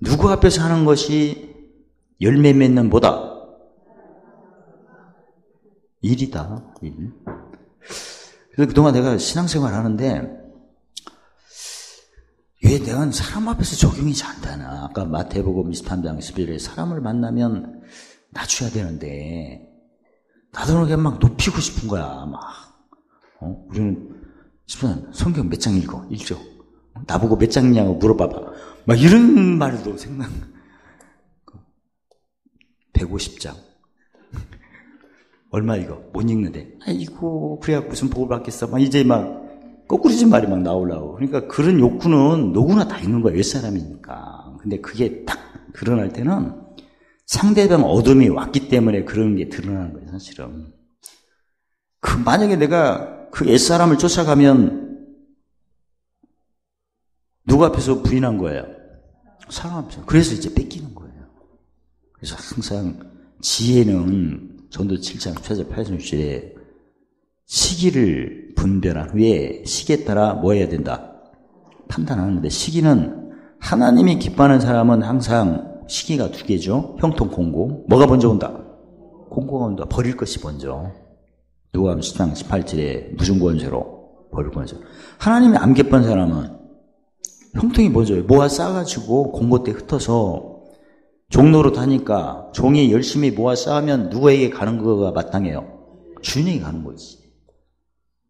Speaker 1: 누구 앞에서 하는 것이 열매 맺는 보다 일이다. 일. 그래서 그동안 내가 신앙생활 하는데 왜 내가 사람 앞에서 적용이 잘 안 되나. 아까 마태복음 23장 11절에 사람을 만나면 낮춰야 되는데 나도 모르게 막 높이고 싶은 거야. 우리는 성경 몇 장 읽어? 읽죠. 나보고 몇 장 읽냐고 물어봐봐. 막 이런 말도 생각. 150장. 얼마 읽어? 못 읽는데. 아이고, 그래야 무슨 복을 받겠어. 이제 거꾸로진 말이 나오려고. 그러니까 그런 욕구는 누구나 다 있는 거야. 옛사람이니까. 근데 그게 딱 드러날 때는 상대방 어둠이 왔기 때문에 그런 게 드러나는 거예요, 사실은. 만약에 내가 그 옛사람을 쫓아가면 누구 앞에서 부인한 거예요? 사람 앞에서. 그래서 이제 뺏기는 거예요. 그래서 항상 지혜는 전도 7장 7절 8절에 시기를 분별한 후에 시기에 따라 뭐 해야 된다? 판단하는데 시기는 하나님이 기뻐하는 사람은 항상 시기가 두 개죠. 형통 공고. 뭐가 먼저 온다? 공고가 온다. 버릴 것이 먼저. 누가복음 10장 18절에 무슨 권세로? 버릴 권세로. 하나님이 안 기뻐하는 사람은 형통이 먼저예요. 모아 쌓아가지고 공고 때 흩어서 종로로 다니까 종이 열심히 모아 쌓으면 누구에게 가는 거가 마땅해요? 주인에게 가는 거지.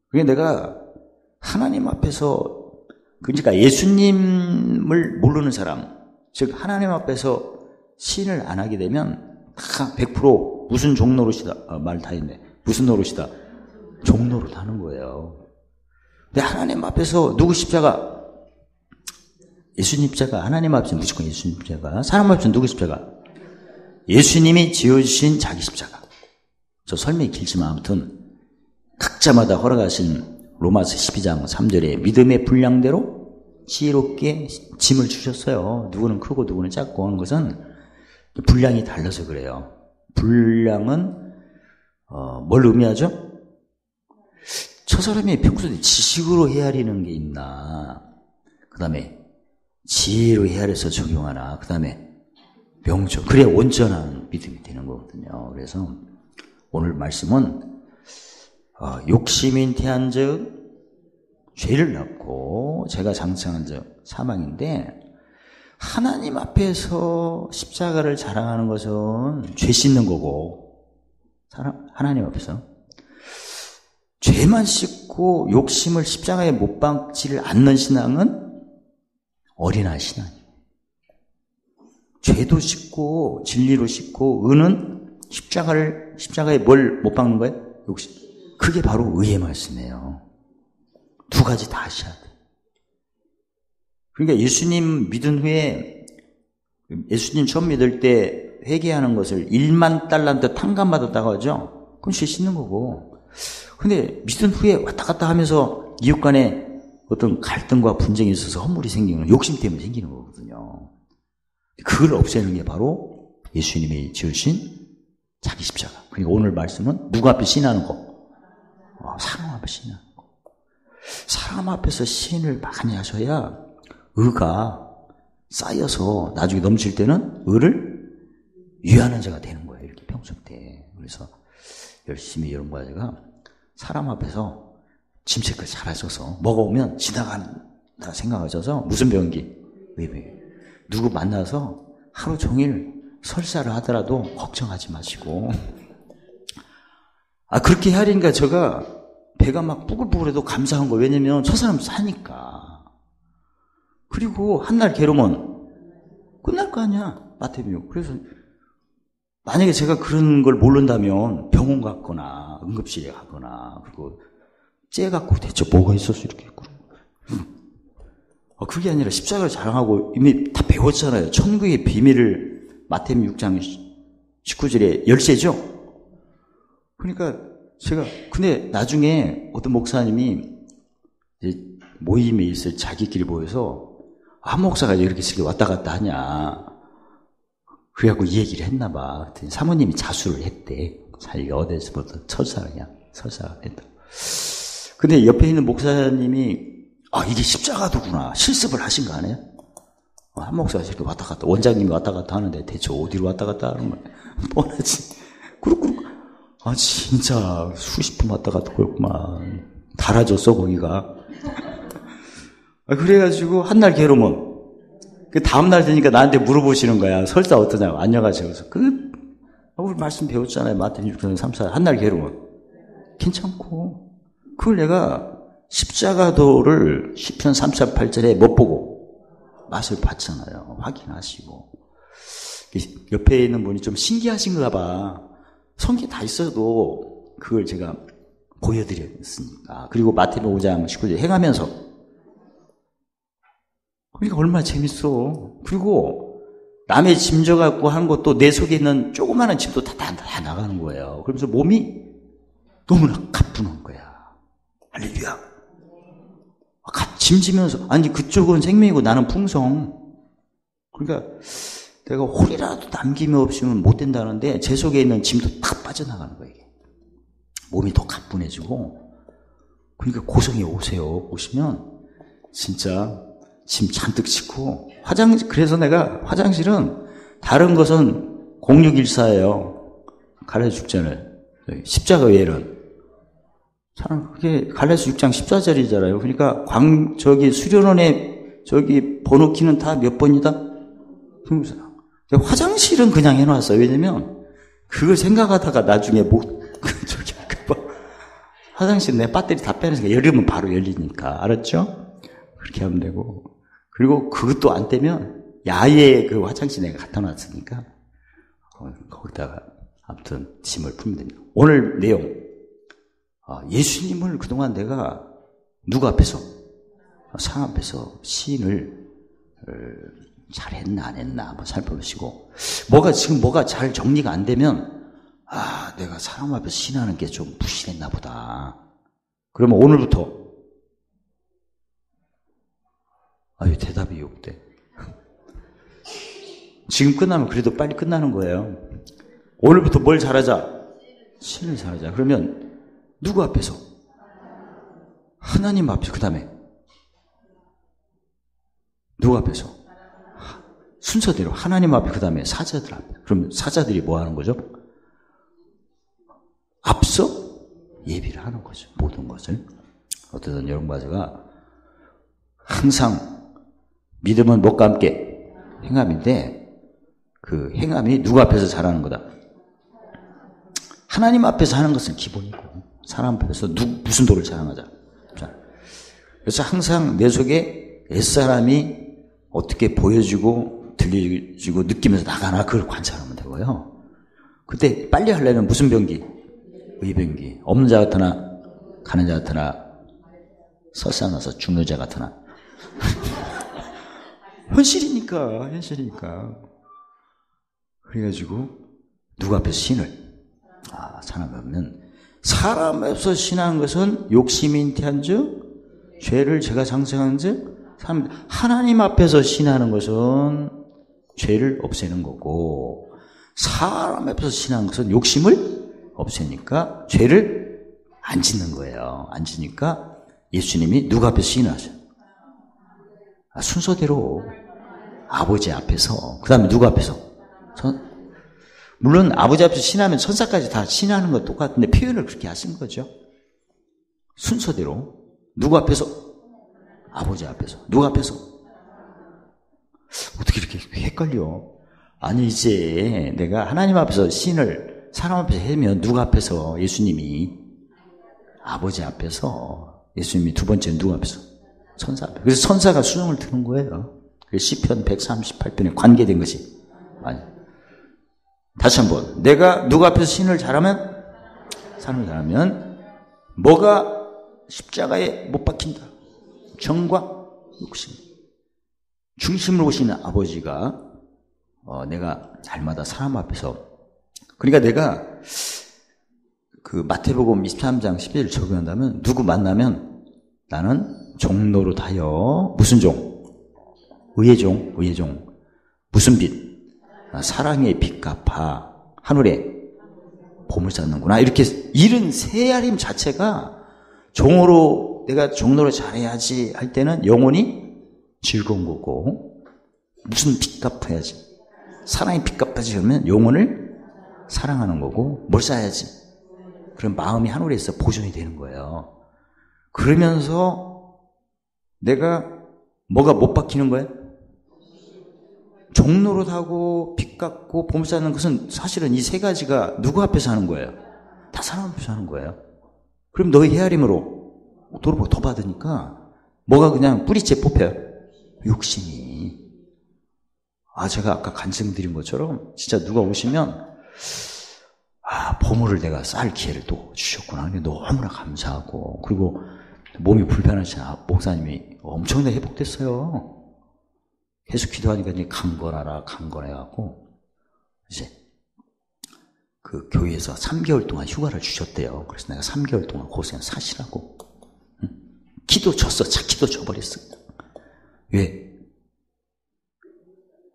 Speaker 1: 그게 내가 하나님 앞에서, 그러니까 예수님을 모르는 사람, 즉 하나님 앞에서 신을 안 하게 되면 다 100% 무슨 종노릇이다. 말 다 했네. 무슨 노릇이다? 종노릇 하는 거예요. 근데 하나님 앞에서 누구 십자가? 예수님 십자가. 하나님 앞에서 무조건 예수님 십자가. 사람 앞에서 누구 십자가? 예수님이 지어주신 자기 십자가. 저 설명이 길지만 아무튼 각자마다 허락하신 로마서 12장 3절에 믿음의 분량대로 지혜롭게 짐을 주셨어요. 누구는 크고 누구는 작고 하는 것은 분량이 달라서 그래요. 분량은 뭘 의미하죠? 저 사람이 평소에 지식으로 헤아리는 게 있나, 그 다음에 지혜로 헤아려서 적용하나, 그 다음에 명철. 그래야 온전한 믿음이 되는 거거든요. 그래서 오늘 말씀은 욕심이 잉태한 즉 죄를 낳고 제가 장성한 즉 사망인데, 하나님 앞에서 십자가를 자랑하는 것은 죄 씻는 거고, 하나님 앞에서 죄만 씻고 욕심을 십자가에 못 박지를 않는 신앙은 어린아이 신앙이에요. 죄도 씻고 진리로 씻고 의는 십자가에 뭘 못 박는 거예요? 욕심. 그게 바로 의의 말씀이에요. 두 가지 다 하셔야 돼요. 그러니까 예수님 믿은 후에 예수님 처음 믿을 때 회개하는 것을 1만 달란트 탕감받았다고 하죠. 그럼 죄 씻는 거고. 근데 믿은 후에 왔다 갔다 하면서 이웃 간에 어떤 갈등과 분쟁이 있어서 헛물이 생기는, 욕심 때문에 생기는 거거든요. 그걸 없애는 게 바로 예수님이 지으신 자기 십자가. 그러니까 오늘 말씀은 누구 앞에 시인하는 거? 사람 앞에 시인하는 거. 사람 앞에서 시인을 많이 하셔야 의가 쌓여서 나중에 넘칠 때는 의를 위하는 자가 되는 거예요. 이렇게 평소 때. 그래서 열심히 여러분과 제가 사람 앞에서 짐체크 잘 하셔서 뭐가 오면 지나간다 생각하셔서 무슨 병기? 의병. 누구 만나서 하루 종일 설사를 하더라도 걱정하지 마시고. 그렇게 하니까 제가 배가 막 뿌글뿌글해도 감사한 거. 왜냐면 저 사람 사니까. 그리고 한날 괴로우면 끝날 거 아니야. 마태복음. 그래서 만약에 제가 그런 걸 모른다면 병원 갔거나 응급실에 가거나 그리고 째 갖고 대체 뭐가 있었어 이렇게 했고. 그게 아니라 십자가를 자랑하고 이미 다 배웠잖아요. 천국의 비밀을 마태복음 6장 19절에 열쇠죠. 그러니까 제가 근데 나중에 어떤 목사님이 이제 모임에 있을 자기끼리 모여서 한 목사가 이렇게 왔다 갔다 하냐. 그래갖고 이 얘기를 했나 봐. 그랬더니 사모님이 자수를 했대. 자기가 어디서부터 설사가 했다. 근데 옆에 있는 목사님이 이게 십자가도구나. 실습을 하신 거 아니에요? 한 목사가 이렇게 왔다 갔다, 원장님이 왔다 갔다 하는데 대체 어디로 왔다 갔다 하는 거야? 뻔하지. 그렇고, 진짜 수십 분 왔다 갔다 그랬구만. 달아줬어, 거기가. 그래가지고 한날 괴로우면, 그 다음날 되니까 나한테 물어보시는 거야. 설사 어떠냐고. 안녕하세요. 그래서 우리 말씀 배웠잖아요. 마태복음 6장 3절. 한날 괴로우면. 괜찮고. 그걸 내가 십자가도를 시편 38절에 못 보고 맛을 봤잖아요. 확인하시고. 옆에 있는 분이 좀 신기하신가 봐. 성경 다 있어도 그걸 제가 보여드렸으니까. 그리고 마태복음 5장 19절 행하면서. 그러니까 얼마나 재밌어. 그리고 남의 짐 져갖고 하는 것도 내 속에 있는 조그마한 짐도 다 나가는 거예요. 그러면서 몸이 너무나 가뿐한 거야. 할렐루야. 짐 지면서, 아니, 그쪽은 생명이고 나는 풍성. 그러니까 내가 홀이라도 남김이 없으면 못 된다는데 제 속에 있는 짐도 다 빠져나가는 거예요. 이게. 몸이 더 가뿐해지고. 그러니까 고성에 오세요. 오시면 진짜 짐 잔뜩 싣고 그래서 내가 화장실은 다른 것은 0614예요. 갈라디아 6장을. 십자가 외에는. 참, 그게 갈라디아 6장 14절이잖아요. 그러니까 수련원에 번호키는 다 몇 번이다? 화장실은 그냥 해놨어요. 왜냐면 그걸 생각하다가 나중에 화장실 내 배터리 다 빼내니까 열리면 바로 열리니까. 알았죠? 그렇게 하면 되고. 그리고 그것도 안 떼면 야외에 그 화장실 내가 갖다 놨으니까 거기다가 아무튼 짐을 풀면 됩니다. 오늘 내용. 예수님을 그동안 내가 누구 앞에서? 상 앞에서 시인을 잘했나 안 했나 한번 살펴보시고 뭐가 잘 정리가 안 되면 내가 사람 앞에서 시인하는 게 좀 부실했나 보다. 그러면 오늘부터 대답이 없대. 지금 끝나면 그래도 빨리 끝나는 거예요. 오늘부터 뭘 잘하자? 시인을 잘하자. 그러면 누구 앞에서? 하나님 앞에서. 그 다음에 누구 앞에서? 순서대로 하나님 앞에, 그 다음에 사자들 앞에. 그럼 사자들이 뭐 하는 거죠? 앞서 예비를 하는 거죠. 모든 것을. 어쨌든 여러분과 제가 항상 믿음은 뭐가 함께 행함인데 그 행함이 누구 앞에서 잘하는 거다? 하나님 앞에서 하는 것은 기본이고 사람 앞에서 무슨 도를 자랑하자. 그래서 항상 내 속에 옛사람이 어떻게 보여지고 들려지고 느끼면서 나가나 그걸 관찰하면 되고요. 그때 빨리 하려면 무슨 병기? 의병기. 없는 자 같으나 가는 자 같으나 설사나서 죽는 자 같으나 현실이니까. 그래가지고 누구 앞에서 신을 사람 앞면 사람 앞에서 신하는 것은 욕심이 잉태한즉 죄를 제가 장생한즉 하나님 앞에서 신하는 것은 죄를 없애는 거고 사람 앞에서 신하는 것은 욕심을 없애니까 죄를 안 짓는 거예요. 안 짓니까 예수님이 누구 앞에서 신하셔? 순서대로 아버지 앞에서 그 다음에 누구 앞에서? 물론 아버지 앞에서 신하면 천사까지 다 신하는 건 똑같은데 표현을 그렇게 하신 거죠. 순서대로 누구 앞에서? 아버지 앞에서. 누구 앞에서? 어떻게 이렇게 헷갈려? 아니 이제 내가 하나님 앞에서 신을 사람 앞에서 하면 누구 앞에서? 예수님이 아버지 앞에서. 예수님이 두 번째는 누구 앞에서? 천사 앞에서. 그래서 천사가 수정을 드는 거예요. 시편 138편에 관계된 것이. 아니. 다시 한번 내가 누구 앞에서 신을 잘하면 사람을 잘하면 뭐가 십자가에 못 박힌다. 정과 욕심. 중심으로 오시는 아버지가 내가 날마다 사람 앞에서 그러니까 내가 그 마태복음 23장 11절 적용한다면 누구 만나면 나는 종로로 다여 무슨 종? 의의 종. 무슨 빛? 사랑의 빛 갚아 하늘에 봄을 쌓는구나. 이렇게 이런 새야림 자체가 종으로 내가 종로를 잘해야지 할 때는 영혼이 즐거운 거고 무슨 빛 갚아야지 사랑의 빛 갚아야지 하면 영혼을 사랑하는 거고 뭘 쌓아야지 그럼 마음이 하늘에서 보존이 되는 거예요. 그러면서 내가 뭐가 못 박히는 거예요? 종노릇하고 빚 갚고 봄 쌓는 것은 사실은 이 세 가지가 누구 앞에서 하는 거예요? 다 사람 앞에서 하는 거예요. 그럼 너의 헤아림으로 도로 더 받으니까 뭐가 그냥 뿌리째 뽑혀요? 욕심이. 제가 아까 간증드린 것처럼 진짜 누가 오시면 보물을 내가 쌓을 기회를 또 주셨구나. 너무나 감사하고 그리고 몸이 불편하지 목사님이 엄청나게 회복됐어요. 계속 기도하니까 이제 강건해갖고, 이제, 그 교회에서 3개월 동안 휴가를 주셨대요. 그래서 내가 3개월 동안 고생 사시라고. 기도 쳤어. 기도 쳐버렸어. 왜?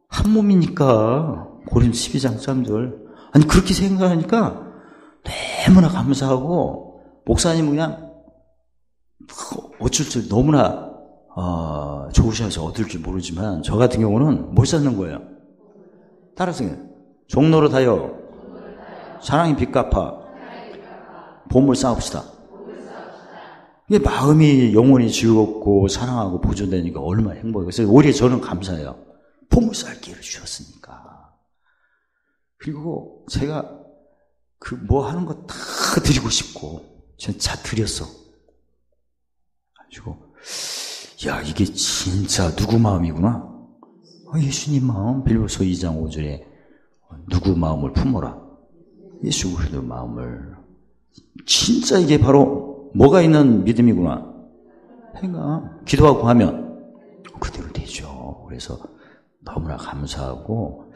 Speaker 1: 한 몸이니까, 고린도 12장 사람들. 아니, 그렇게 생각하니까 너무나 감사하고, 목사님은 그냥, 어쩔 줄 너무나 좋으셔서 얻을 줄 모르지만 저 같은 경우는 뭘 쌓는 거예요? 따라서 종로로 다여 사랑의 빛 갚아 보물 쌓읍시다. 이게 마음이 영혼이 즐겁고 사랑하고 보존되니까 얼마나 행복해요. 그래서 오히려 저는 감사해요. 보물 쌓을 기회를 주셨으니까. 그리고 제가 그 뭐 하는 거 다 드리고 싶고 전 다 드렸어. 가지고 야, 이게 진짜 누구 마음이구나? 예수님 마음. 빌립보서 2장 5절에 누구 마음을 품어라. 예수 그리스도 마음을. 진짜 이게 바로 뭐가 있는 믿음이구나. 행함. 기도하고 하면 그대로 되죠. 그래서 너무나 감사하고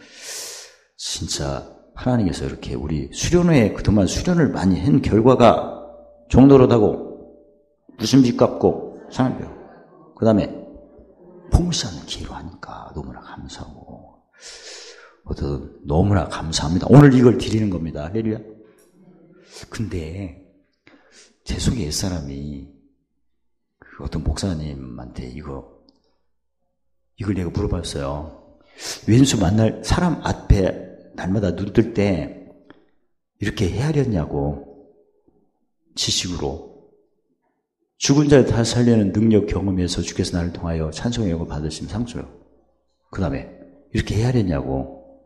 Speaker 1: 진짜 하나님께서 이렇게 우리 수련회에 그동안 수련을 많이 한 결과가 종노릇하고 무슨 빚 갚고 상한병 그 다음에 봄을 쌓는 기회로 하니까 너무나 감사하고 너무나 감사합니다. 오늘 이걸 드리는 겁니다. 할렐루야. 근데 제 속에 옛사람이 어떤 목사님한테 이걸 내가 물어봤어요. 왼수 만날 사람 앞에 날마다 눈 뜰 때 이렇게 헤아렸냐고. 지식으로 죽은 자를 다시 살려는 능력 경험에서 주께서 나를 통하여 찬송의 영을 받으시면 상수요. 그 다음에 이렇게 헤아렸냐고.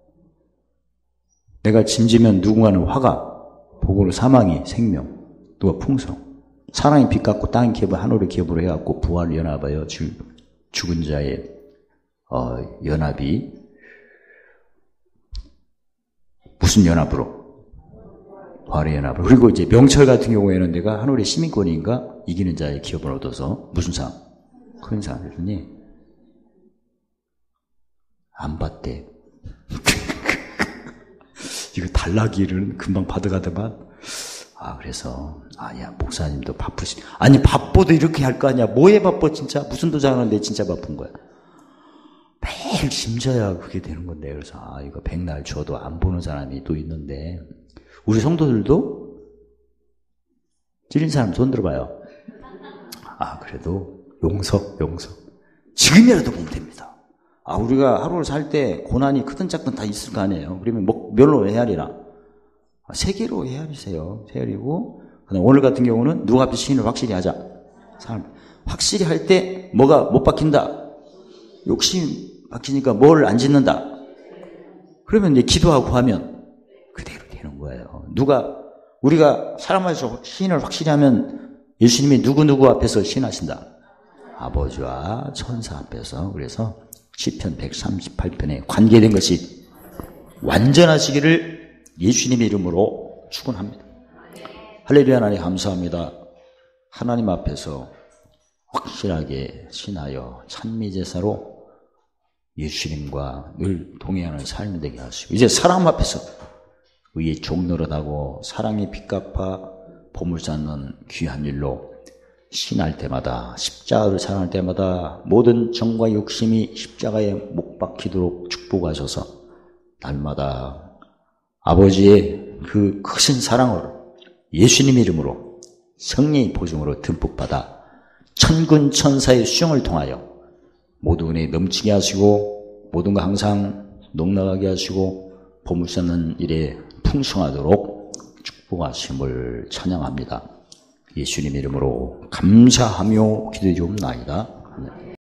Speaker 1: 내가 짐지면 누군가는 화가, 복으로 사망이 생명, 누가 풍성, 사랑이 빛 같고 땅이 기업을 하늘의 기업으로 해갖고 부활을 연합하여 죽은 자의 연합이 무슨 연합으로? 부활의 연합으로. 그리고 이제 명철 같은 경우에는 내가 하늘의 시민권인가 이기는 자의 기업을 얻어서 무슨 상? 큰 상. 그랬더니 안 받대. 이거 달라기를 금방 받아가더만. 그래서, 야, 목사님도 바쁘시, 아니, 바빠도 이렇게 할 거 아니야. 뭐에 바빠, 진짜? 무슨 도장하는데 진짜 바쁜 거야. 매일 심져야 그게 되는 건데. 그래서, 이거 백날 줘도 안 보는 사람이 또 있는데, 우리 성도들도 찔린 사람 손 들어봐요. 그래도 용서. 지금이라도 보면 됩니다. 우리가 하루를 살 때 고난이 크든 작든 다 있을 거 아니에요. 그러면 몇로 헤아리라? 3개로 헤아리세요. 헤아리고, 오늘 같은 경우는 누구 앞에 시인을 확실히 하자. 삶. 확실히 할 때 뭐가 못 박힌다. 욕심 박히니까 뭘 안 짓는다. 그러면 이제 기도하고 하면 그대로 되는 거예요. 우리가 사람 앞에서 시인을 확실히 하면 예수님이 누구 앞에서 시인하신다. 아버지와 천사 앞에서. 그래서 시편 138편에 관계된 것이 완전하시기를 예수님의 이름으로 축원합니다. 할렐루야. 하나님 감사합니다. 하나님 앞에서 확실하게 신하여 찬미제사로 예수님과 늘 동행하는 삶이 되게 하시고, 이제 사람 앞에서 의의 종노릇하고 사랑의 빛 갚아 보물 쌓는 귀한 일로 신할 때마다, 십자가를 사랑할 때마다 모든 정과 욕심이 십자가에 못 박히도록 축복하셔서 날마다 아버지의 그 크신 사랑으로 예수님 이름으로 성령의 보증으로 듬뿍 받아 천군 천사의 수령을 통하여 모든 은혜 넘치게 하시고 모든 거 항상 넉넉하게 하시고 보물 쌓는 일에 풍성하도록 축복하심을 찬양합니다. 예수님 이름으로 감사하며 기도드리옵나이다.